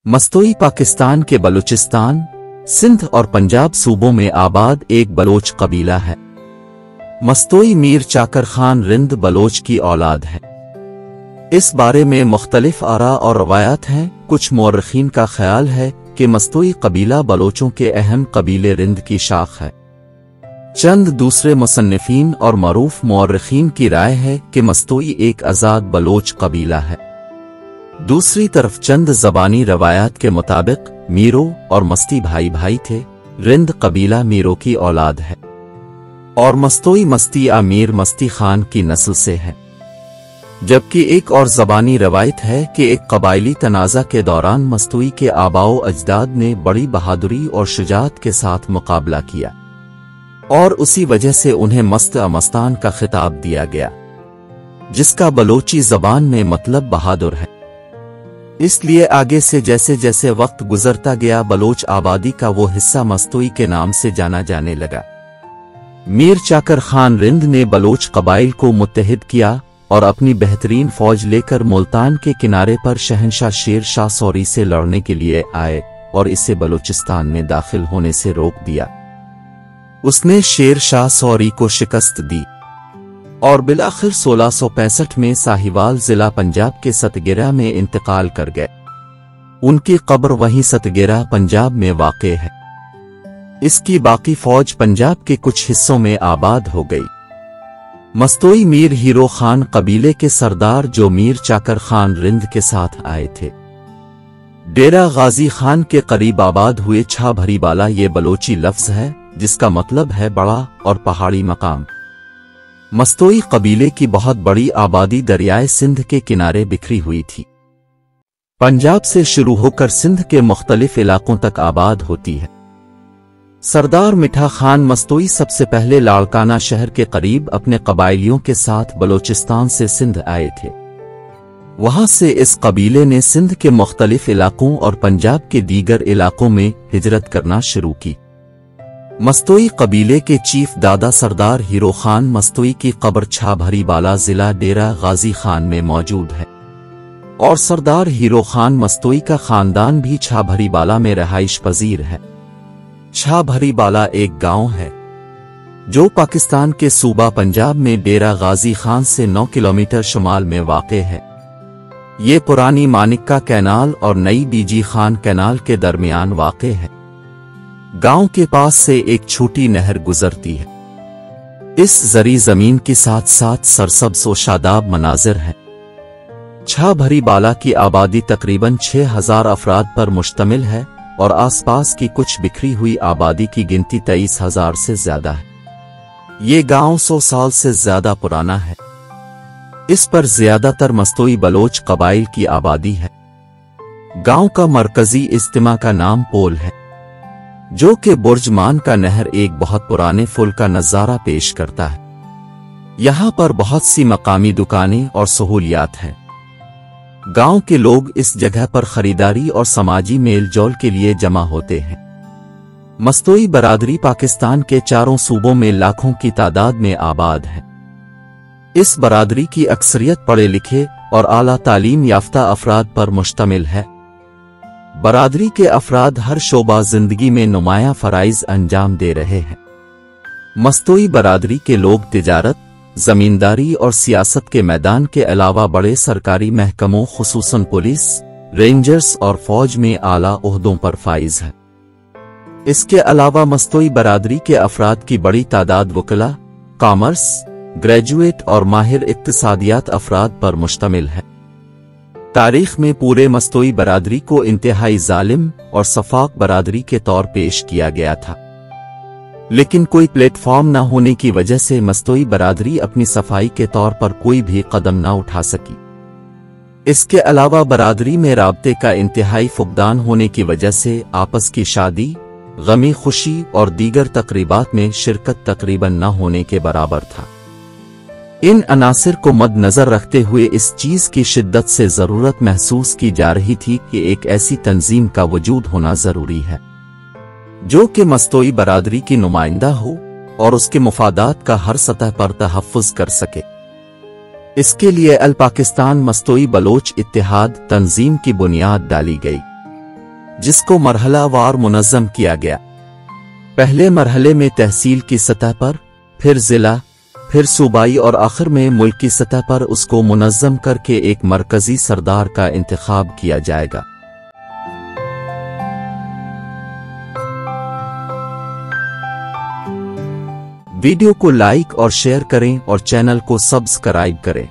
मस्तोई पाकिस्तान के बलूचिस्तान, सिंध और पंजाब सूबों में आबाद एक बलोच कबीला है। मस्तोई मीर चाकर खान रिंद बलोच की औलाद है। इस बारे में मुख्तलिफ आरा और रवायात हैं। कुछ मौरखीन का ख्याल है कि मस्तोई कबीला बलोचों के अहम कबीले रिंद की शाख है। चंद दूसरे मुसन्निफीन और मरूफ मौरखीन की राय है कि मस्तोई एक आज़ाद बलोच कबीला है। दूसरी तरफ चंद ज़बानी रवायात के मुताबिक मीरो और मस्ती भाई भाई थे। रिंद कबीला मीरो की औलाद है और मस्तोई मस्ती अमीर मस्ती खान की नस्ल से है। जबकि एक और ज़बानी रवायत है कि एक कबायली तनाज़ा के दौरान मस्तोई के आबाओ अजदाद ने बड़ी बहादुरी और शुजाअत के साथ मुकाबला किया और उसी वजह से उन्हें मस्त मस्तान का खिताब दिया गया, जिसका बलोची ज़बान में मतलब बहादुर है। इसलिए आगे से जैसे जैसे वक्त गुजरता गया बलोच आबादी का वो हिस्सा मस्तोई के नाम से जाना जाने लगा। मीर चाकर खान रिंद ने बलोच कबाइल को मुत्तहिद किया और अपनी बेहतरीन फौज लेकर मुल्तान के किनारे पर शहंशाह शेर शाह सौरी से लड़ने के लिए आए और इसे बलूचिस्तान में दाखिल होने से रोक दिया। उसने शेर शाह सौरी को शिकस्त दी और बिलाखिर 1665 में साहिवाल जिला पंजाब के सतगिरा में इंतकाल कर गए। उनकी कब्र वहीं सतगिरा पंजाब में वाक़े है। इसकी बाकी फौज पंजाब के कुछ हिस्सों में आबाद हो गई। मस्तोई मीर हीरो खान कबीले के सरदार जो मीर चाकर खान रिंद के साथ आए थे। डेरा गाजी खान के करीब आबाद हुए छा भरी बाला ये बलोची लफ्ज है जिसका मतलब है बड़ा और पहाड़ी मकाम। मस्तोई कबीले की बहुत बड़ी आबादी दरियाए सिंध के किनारे बिखरी हुई थी। पंजाब से शुरू होकर सिंध के मुख्तलिफ इलाकों तक आबाद होती है। सरदार मिठा खान मस्तोई सबसे पहले लाड़काना शहर के करीब अपने कबायलियों के साथ बलोचिस्तान से सिंध आए थे। वहां से इस कबीले ने सिंध के मुख्तलिफ इलाकों और पंजाब के दीगर इलाकों में हिजरत करना शुरू की। मस्तोई कबीले के चीफ दादा सरदार हीरो खान मस्तोई की कब्र छा भरी बाला जिला डेरा गाजी खान में मौजूद है और सरदार हीरो खान मस्तोई का खानदान भी छा भरी बाला में रहाइश पजीर है। छा भरी बाला एक गांव है जो पाकिस्तान के सूबा पंजाब में डेरा गाजी खान से 9 किलोमीटर शुमाल में वाक़े है। ये पुरानी मानिक्का कैनाल और नई बीजी खान कैनाल के दरमियान वाक़े है। गांव के पास से एक छोटी नहर गुजरती है। इस जरी जमीन के साथ साथ सरसब्ज़ व शादाब मनाजिर है। छा भरी बाला की आबादी तकरीबन 6000 अफराद पर मुश्तमिल है और आसपास की कुछ बिखरी हुई आबादी की गिनती 23,000 से ज्यादा है। ये गांव 100 साल से ज्यादा पुराना है। इस पर ज्यादातर मस्तोई बलोच कबाइल की आबादी है। गांव का मरकजी इज्तिमा का नाम पोल है जो कि बुर्जमान का नहर एक बहुत पुराने पुल का नज़ारा पेश करता है। यहाँ पर बहुत सी मकामी दुकानें और सहूलियात हैं। गांव के लोग इस जगह पर खरीदारी और समाजी मेल जोल के लिए जमा होते हैं। मस्तोई बरादरी पाकिस्तान के चारों सूबों में लाखों की तादाद में आबाद है। इस बरादरी की अक्सरियत पढ़े लिखे और आला तालीम याफ्ता अफराद पर मुश्तमिल है। बरादरी के अफराद हर शोबा जिंदगी में नुमायां फराइज अंजाम दे रहे हैं। मस्तोई बरादरी के लोग तिजारत, जमींदारी और सियासत के मैदान के अलावा बड़े सरकारी महकमों खुसूसन पुलिस, रेंजर्स और फौज में आला ओहदों पर फाइज है। इसके अलावा मस्तोई बरादरी के अफराद की बड़ी तादाद वकला, कॉमर्स, ग्रेजुएट और माहिर इक्तिसादियात अफराद पर मुश्तमिल है। तारीख में पूरे मस्तोई बरादरी को इंतहाई जालिम और सफाक बरादरी के तौर पेश किया गया था, लेकिन कोई प्लेटफॉर्म न होने की वजह से मस्तोई बरादरी अपनी सफाई के तौर पर कोई भी कदम न उठा सकी। इसके अलावा बरादरी में राब्ते का इंतहाई फुकदान होने की वजह से आपस की शादी, गमी खुशी और दीगर तकरीबात में शिरकत तकरीबन न होने के बराबर था। इन अनासिर को मद्दनजर रखते हुए इस चीज की शिद्दत से जरूरत महसूस की जा रही थी कि एक ऐसी तंजीम का वजूद होना जरूरी है जो कि मस्तोई बरादरी की नुमाइंदा हो और उसके मुफादात का हर सतह पर तहफ़्फ़ुज़ कर सके। इसके लिए अल पाकिस्तान मस्तोई बलोच इत्तेहाद तंजीम की बुनियाद डाली गई। جس کو مرحلہ وار منظم کیا گیا۔ پہلے مرحلے میں تحصیل کی سطح پر، پھر ضلع، پھر صوبائی اور آخر میں ملک کی سطح پر اس کو منظم کر کے ایک مرکزی سردار کا انتخاب کیا جائے گا۔ ویڈیو کو لائک اور شیئر کریں اور چینل کو سبسکرائب کریں۔